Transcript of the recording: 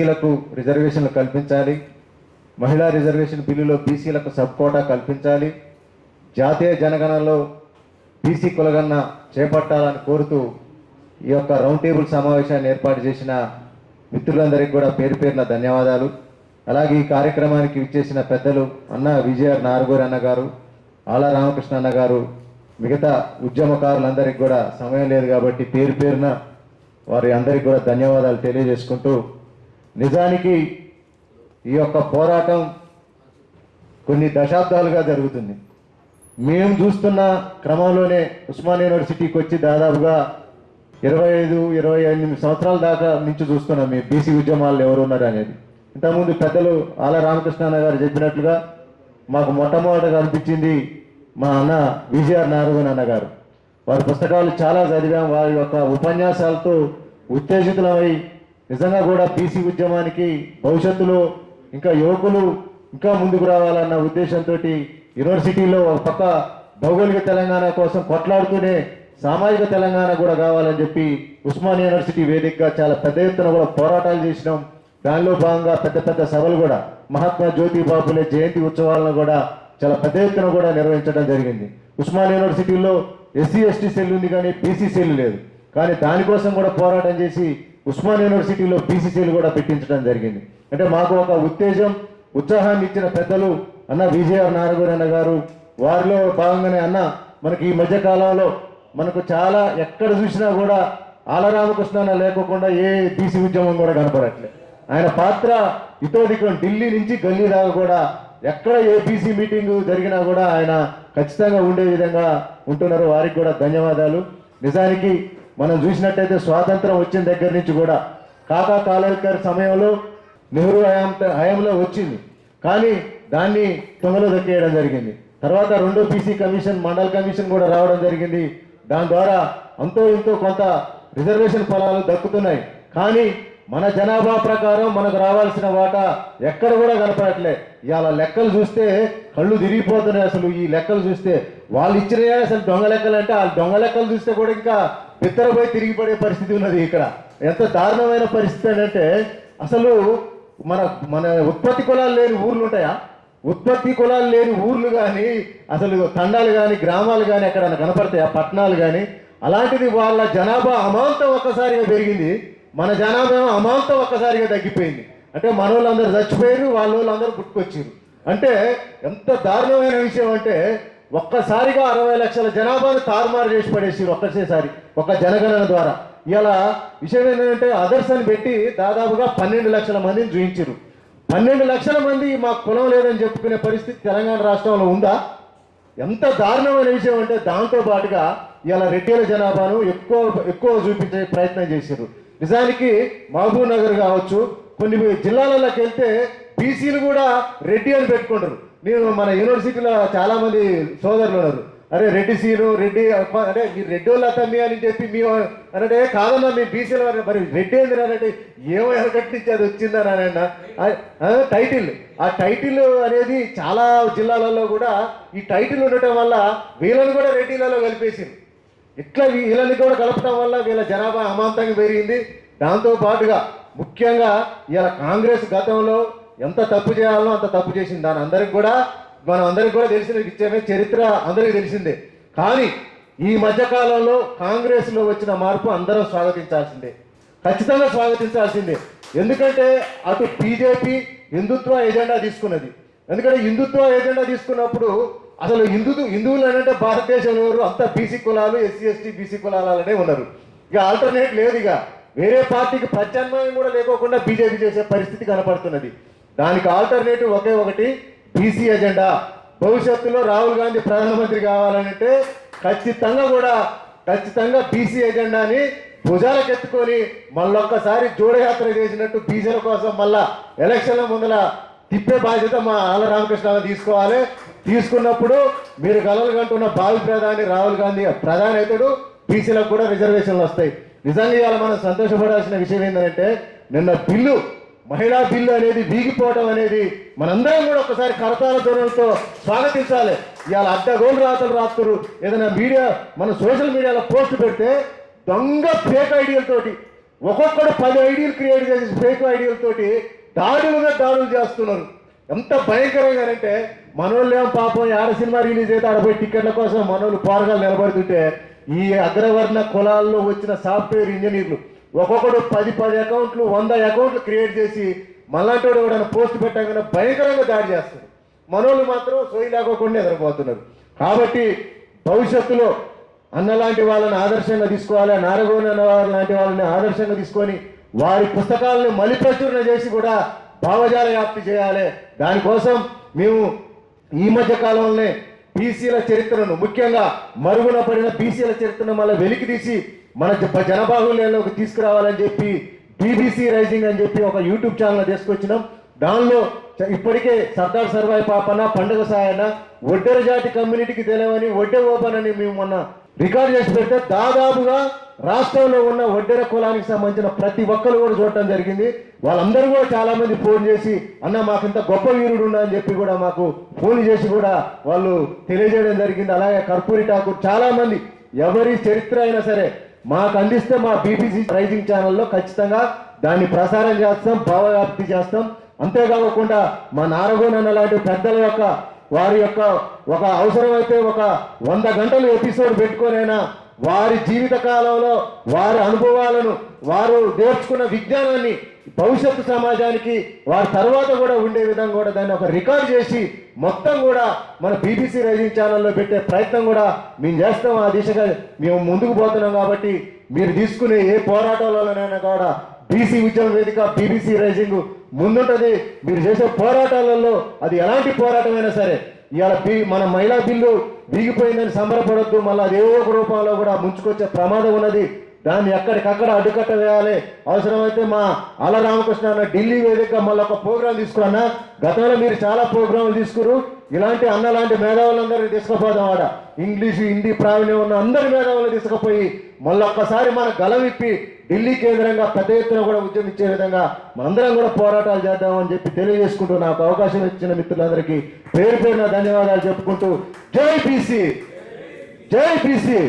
బీసీలకు రిజర్వేషన్లు కల్పించాలి, మహిళా రిజర్వేషన్ బిల్లులో బీసీలకు సబ్ కోటా కల్పించాలి, జాతీయ జనగణనలో బీసీ కులగణన చేపట్టాలని కోరుతూ ఈ యొక్క రౌండ్ టేబుల్ సమావేశాన్ని ఏర్పాటు చేసిన మిత్రులందరికీ కూడా పేరు పేరున ధన్యవాదాలు. అలాగే ఈ కార్యక్రమానికి విచ్చేసిన పెద్దలు అన్న విజయఆర్ నారగోరి అన్న గారు, ఆళ్ళ రామకృష్ణ అన్న గారు, మిగతా ఉద్యమకారులందరికీ కూడా సమయం లేదు కాబట్టి పేరు పేరున వారి అందరికీ కూడా ధన్యవాదాలు తెలియజేసుకుంటూ, నిజానికి ఈ యొక్క పోరాటం కొన్ని దశాబ్దాలుగా జరుగుతుంది. మేము చూస్తున్న క్రమంలోనే ఉస్మానియా యూనివర్సిటీకి వచ్చి దాదాపుగా 25-28 సంవత్సరాల దాకా నుంచి చూస్తున్నాం మేము బీసీ ఉద్యమాలు ఎవరు ఉన్నారు అనేది. ఇంతకుముందు పెద్దలు ఆళ్ళ రామకృష్ణ అన్న గారు చెప్పినట్లుగా మాకు మొట్టమొదటిగా అనిపించింది మా అన్న విజయఆర్ నారగోని అన్న గారు. వారి పుస్తకాలు చాలా చదివాం. వారి యొక్క ఉపన్యాసాలతో ఉత్తేజితులమై నిజంగా కూడా బీసీ ఉద్యమానికి భవిష్యత్తులో ఇంకా యువకులు ఇంకా ముందుకు రావాలన్న ఉద్దేశంతో యూనివర్సిటీలో ఒక పక్క భౌగోళిక తెలంగాణ కోసం కొట్లాడుతూనే సామాజిక తెలంగాణ కూడా కావాలని చెప్పి ఉస్మానియా యూనివర్సిటీ వేదికగా చాలా పెద్ద ఎత్తున కూడా పోరాటాలు చేసినాం. దానిలో భాగంగా పెద్ద పెద్ద సభలు కూడా మహాత్మా జ్యోతిబాపులే జయంతి ఉత్సవాలను కూడా చాలా పెద్ద ఎత్తున కూడా నిర్వహించడం జరిగింది. ఉస్మానియా యూనివర్సిటీలో ఎస్సీ ఎస్టీ సెల్ ఉంది కానీ బీసీ సెల్ లేదు. కానీ దానికోసం కూడా పోరాటం చేసి ఉస్మానియా యూనివర్సిటీలో బీసీ సెల్ కూడా పెట్టించడం జరిగింది. అంటే మాకు ఒక ఉత్సాహాన్ని ఇచ్చిన పెద్దలు అన్న విజయఆర్ నారగోరి అన్న గారు. వారిలో భాగంగానే అన్న మనకి ఈ మధ్యకాలంలో మనకు చాలా ఎక్కడ చూసినా కూడా ఆళ్ళ రామకృష్ణ అన్న లేకోకుండా ఏ బీసీ ఉద్యమం కూడా కనపడట్లేదు. ఆయన పాత్ర ఇతోదికం ఢిల్లీ నుంచి గల్లీ దాకా కూడా ఎక్కడ ఏ బీసీ మీటింగ్ జరిగినా కూడా ఆయన ఖచ్చితంగా ఉండే విధంగా ఉంటున్నారు. వారికి కూడా ధన్యవాదాలు. నిజానికి మనం చూసినట్టయితే స్వాతంత్రం వచ్చిన దగ్గర నుంచి కూడా కాకా కాలేకర్ సమయంలో నెహ్రూ హయాంలో వచ్చింది, కానీ దాన్ని తొంగలో దక్కేయడం జరిగింది. తర్వాత రెండో బీసీ కమిషన్, మండల్ కమిషన్ కూడా రావడం జరిగింది. దాని ద్వారా అంతో ఇంతో కొంత రిజర్వేషన్ ఫలాలు దక్కుతున్నాయి. కానీ మన జనాభా ప్రకారం మనకు రావాల్సిన వాటా ఎక్కడ కూడా కనపడట్లే. ఇవాళ లెక్కలు చూస్తే కళ్ళు తిరిగిపోతున్నాయి. అసలు ఈ లెక్కలు చూస్తే వాళ్ళు ఇచ్చినయే అసలు దొంగ లెక్కలు అంటే ఆ దొంగ లెక్కలు చూస్తే కూడా ఇంకా పిత్తరపోయి తిరిగిపడే పరిస్థితి ఉన్నది. ఇక్కడ ఎంత దారుణమైన పరిస్థితి అంటే అసలు మన మన ఉత్పత్తి కులాలు లేని ఊర్లు ఉంటాయా? ఉత్పత్తి కులాలు లేని ఊర్లు కానీ అసలు తండాలు కానీ గ్రామాలు కానీ ఎక్కడైనా కనపడతాయా? పట్టణాలు కానీ. అలాంటిది వాళ్ళ జనాభా అమాంతం ఒక్కసారిగా పెరిగింది, మన జనాభా అమాంతం ఒక్కసారిగా తగ్గిపోయింది. అంటే మన వాళ్ళందరూ చచ్చిపోయారు, వాళ్ళ వాళ్ళందరూ పుట్టుకొచ్చారు. అంటే ఎంత దారుణమైన విషయం అంటే ఒక్కసారిగా 60 లక్షల జనాభాను తారుమారు చేసి పడేసారు ఒక్కసేసారి ఒక జనగణన ద్వారా. ఇలా విషయం ఏంటంటే అదర్స్ అని పెట్టి దాదాపుగా 12 లక్షల మందిని చూయించారు. 12 లక్షల మంది మాకు కులం లేదని చెప్పుకునే పరిస్థితి తెలంగాణ రాష్ట్రంలో ఉందా? ఎంత దారుణమైన విషయం అంటే దాంతో పాటుగా ఇలా రెడ్డిల జనాభాను ఎక్కువ చూపించే ప్రయత్నం చేశారు. నిజానికి మహబూబ్ నగర్ కావచ్చు, కొన్ని జిల్లాలలోకి వెళ్తే బీసీలు కూడా రెడ్డి అని పెట్టుకుంటారు. నేను మన యూనివర్సిటీలో చాలా మంది సోదరులు ఉన్నారు, అరే రెడ్డి సీను రెడ్డి అంటే మీరు రెడ్డి వాళ్ళ తమ్మి అని చెప్పి మేము అంటే కాదన్నా మేము బీసీలు మరి రెడ్డి ఏంది అంటే ఏమో ఎనకటి నుంచి అది వచ్చిందని అన్న టైటిల్. ఆ టైటిల్ అనేది చాలా జిల్లాలలో కూడా ఈ టైటిల్ ఉండటం వల్ల వీళ్ళని కూడా రెడ్డిలలో కలిపేసింది. ఇట్లా వీళ్ళని కూడా కలపడం వల్ల వీళ్ళ జనాభా అమాంతంగా పెరిగింది. దాంతో పాటుగా ముఖ్యంగా ఇలా కాంగ్రెస్ గతంలో ఎంత తప్పు చేయాలో అంత తప్పు చేసింది. దాని అందరికి కూడా మనం అందరికి కూడా తెలిసిన విషయమే, చరిత్ర అందరికీ తెలిసిందే. కానీ ఈ మధ్యకాలంలో కాంగ్రెస్లో వచ్చిన మార్పు అందరం స్వాగతించాల్సిందే, ఖచ్చితంగా స్వాగతించాల్సిందే. ఎందుకంటే అటు బీజేపీ హిందుత్వ ఎజెండా తీసుకున్నది. ఎందుకంటే హిందుత్వ ఎజెండా తీసుకున్నప్పుడు అసలు హిందువులు అంటే భారతదేశంలో ఎవరు అంతా బీసీ కులాలు, ఎస్సీ ఎస్టీ బీసీ కులాలనే ఉన్నారు. ఇక ఆల్టర్నేట్ లేదు. ఇక వేరే పార్టీకి ప్రత్యామ్నాయం కూడా లేకోకుండా బీజేపీ చేసే పరిస్థితి కనపడుతున్నది. దానికి ఆల్టర్నేటివ్ ఒకే ఒకటి, బీసీ ఎజెండా. భవిష్యత్తులో రాహుల్ గాంధీ ప్రధానమంత్రి కావాలంటే ఖచ్చితంగా బీసీ ఎజెండాని భుజాలకెత్తుకొని మళ్ళొక్కసారి జోడయాత్ర చేసినట్టు బీసీల కోసం మళ్ళా ఎలక్షన్ల ముందల తిప్పే బాధ్యత మా ఆళ్ళ రామకృష్ణ తీసుకోవాలి. తీసుకున్నప్పుడు మీరు కలలు కంటున్న భావి ప్రధాని రాహుల్ గాంధీ ప్రధాని అవుతాడు, బీసీలకు కూడా రిజర్వేషన్లు వస్తాయి. నిజంగా ఇవాళ మనం సంతోషపడాల్సిన విషయం ఏంటంటే నిన్న మహిళా బిల్లు అనేది వీగిపోవడం అనేది మనందరం కూడా ఒకసారి కరతాల ధ్వనులతో స్వాగతించాలి. ఇవాళ అడ్డగోలు రాతలు ఏదైనా మీడియా మన సోషల్ మీడియాలో పోస్ట్ పెడితే దొంగ ఫేక్ ఐడియాలతోటి ఒక్కొక్కడు 10 ఐడియాలు క్రియేట్ చేసి ఫేక్ ఐడియాలతోటి దాడులుగా దాడులు చేస్తున్నారు. ఎంత భయంకరంగానంటే మనోళ్ళేం పాపం ఆడ సినిమా రిలీజ్ అయితే ఆడ పోయి టికెట్ల కోసం మనోళ్ళు పోరగాలు నిలబడుతుంటే ఈ అగ్రవర్ణ కులాల్లో వచ్చిన సాఫ్ట్వేర్ ఇంజనీర్లు ఒక్కొక్కడు 10 అకౌంట్లు 100 అకౌంట్లు క్రియేట్ చేసి మళ్ళాంటోడు కూడా పోస్ట్ పెట్టగానే భయంకరంగా దాడి చేస్తారు. మనోళ్ళు మాత్రం సోయి లేకోకుండా ఎదురపోతున్నారు. కాబట్టి భవిష్యత్తులో అన్నలాంటి వాళ్ళని ఆదర్శంగా తీసుకోవాలి, నారగోన లాంటి వాళ్ళని ఆదర్శంగా తీసుకొని వారి పుస్తకాలను మళ్ళీ ప్రచురణ చేసి కూడా భావజాల వ్యాప్తి చేయాలి. దానికోసం మేము ఈ మధ్య కాలంలోనే బీసీల చరిత్రను, ముఖ్యంగా మరుగున పడిన బీసీల చరిత్రను మళ్ళీ వెలికి తీసి మన జనబాహుల్యంలోకి తీసుకురావాలని చెప్పి బీబీసీ రైజింగ్ అని చెప్పి ఒక యూట్యూబ్ ఛానల్ తీసుకొచ్చినాం. దానిలో ఇప్పటికే సర్దార్ సర్వాయి పాపన్న, పండుగ సాయన్న, ఒడ్డెర జాతి కమ్యూనిటీకి తెలియవని ఒడ్డె ఓపెన్ అని మేము మొన్న రికార్డ్ చేసి పెడితే దాదాపుగా రాష్ట్రంలో ఉన్న ఒడ్డెర కులానికి సంబంధించిన ప్రతి ఒక్కరు కూడా చూడటం జరిగింది. వాళ్ళందరూ కూడా చాలా మంది ఫోన్ చేసి అన్న మాకు ఇంత గొప్ప వీరుడు ఉన్నా అని చెప్పి కూడా మాకు ఫోన్ చేసి కూడా వాళ్ళు తెలియజేయడం జరిగింది. అలాగే కర్పూరి ఠాకూర్, చాలా మంది ఎవరి చరిత్ర అయినా సరే మాకు అందిస్తే మా బీబీసీ రైజింగ్ ఛానల్లో ఖచ్చితంగా దాన్ని ప్రసారం చేస్తాం, భావవ్యాప్తి చేస్తాం. అంతేకాకుండా మా నారగోనన్న లాంటి పెద్దల యొక్క వారి యొక్క ఒక అవసరమైతే ఒక 100 గంటలు ఎపిసోడ్ పెట్టుకొనైనా వారి జీవిత కాలంలో వారి అనుభవాలను, వారు నేర్చుకున్న విజ్ఞానాన్ని భవిష్యత్తు సమాజానికి వారి తర్వాత కూడా ఉండే విధంగా కూడా దాన్ని ఒక రికార్డ్ చేసి మొత్తం కూడా మన బీబీసీ రైజింగ్ ఛానల్లో పెట్టే ప్రయత్నం కూడా మేము చేస్తాం. ఆ దిశగా మేము ముందుకు పోతున్నాం. కాబట్టి మీరు తీసుకునే ఏ పోరాటాలలోనైనా కూడా బీసీ ఉద్యమ వేదిక, బీబీసీ రైజింగ్ ముందుంటది. మీరు చేసే పోరాటాలలో అది ఎలాంటి పోరాటమైనా సరే, ఇవాళ మన మహిళా బిల్లు వీగిపోయిందని సంబరపడొద్దు, మళ్ళీ అది ఏవో ఒక రూపంలో కూడా ముంచుకొచ్చే ప్రమాదం ఉన్నది. దాన్ని ఎక్కడికక్కడ అడ్డుకట్ట వేయాలి. అవసరమైతే మా అల రామకృష్ణ అన్న ఢిల్లీ వేదిక మళ్ళీ ఒక ప్రోగ్రాం తీసుకున్నా. గతంలో మీరు చాలా ప్రోగ్రాంలు తీసుకురు. ఇలాంటి అన్నలాంటి మేధావులందరినీ తీసుకుపోదాం. ఆడ ఇంగ్లీషు, హిందీ ప్రావీణ్యం ఉన్న అందరి మేధావులు తీసుకుపోయి మళ్ళొక్కసారి మన గలవిప్పి ఢిల్లీ కేంద్రంగా పెద్ద ఎత్తున కూడా ఉద్యమించే విధంగా మనందరం కూడా పోరాటాలు చేద్దామని చెప్పి తెలియజేసుకుంటూ నాకు అవకాశం ఇచ్చిన మిత్రులందరికీ పేరు పేరున ధన్యవాదాలు చెప్పుకుంటూ జై బీసీ, జై బీసీ.